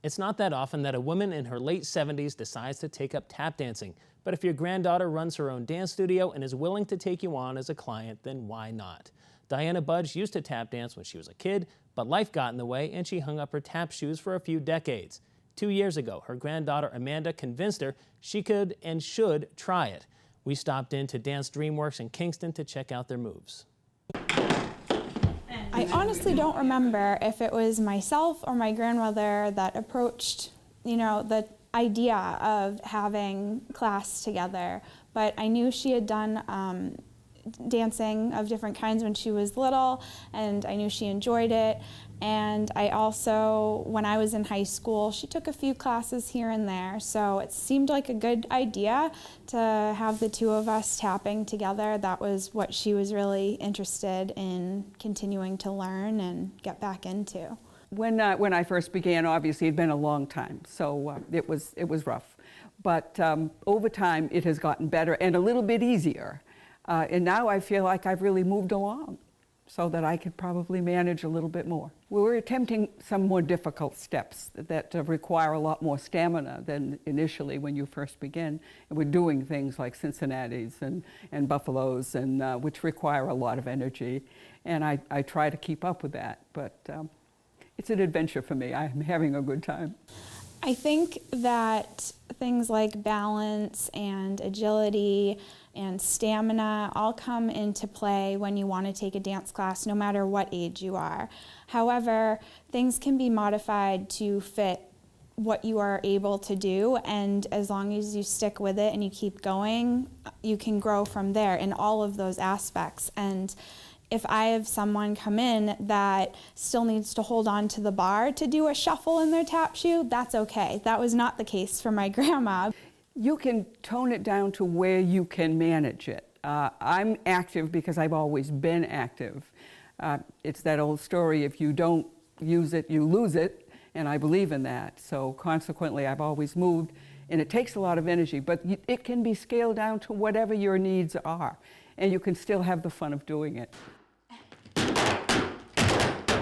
It's not that often that a woman in her late 70s decides to take up tap dancing, but if your granddaughter runs her own dance studio and is willing to take you on as a client, then why not? Diana Budge used to tap dance when she was a kid, but life got in the way and she hung up her tap shoes for a few decades. 2 years ago, her granddaughter Amanda convinced her she could and should try it. We stopped in to Dance Dreamworks in Kingston to check out their moves. I honestly don't remember if it was myself or my grandmother that approached, the idea of having class together, but I knew she had done dancing of different kinds when she was little, and I knew she enjoyed it. And I also, when I was in high school, she took a few classes here and there, so it seemed like a good idea to have the two of us tapping together. That was what she was really interested in continuing to learn and get back into. When I first began, obviously it'd been a long time, so it was rough. But over time it has gotten better and a little bit easier. And now I feel like I've really moved along so that I could probably manage a little bit more. We're attempting some more difficult steps that require a lot more stamina than initially when you first begin. And we're doing things like Cincinnati's and Buffalo's, and which require a lot of energy. And I try to keep up with that, but it's an adventure for me. I'm having a good time. I think that things like balance and agility and stamina all come into play when you want to take a dance class, no matter what age you are. However, things can be modified to fit what you are able to do, and as long as you stick with it and you keep going, you can grow from there in all of those aspects. And if I have someone come in that still needs to hold on to the bar to do a shuffle in their tap shoe, that's okay. That was not the case for my grandma. You can tone it down to where you can manage it. I'm active because I've always been active. It's that old story, if you don't use it, you lose it, and I believe in that. So consequently, I've always moved, and it takes a lot of energy, but it can be scaled down to whatever your needs are, and you can still have the fun of doing it.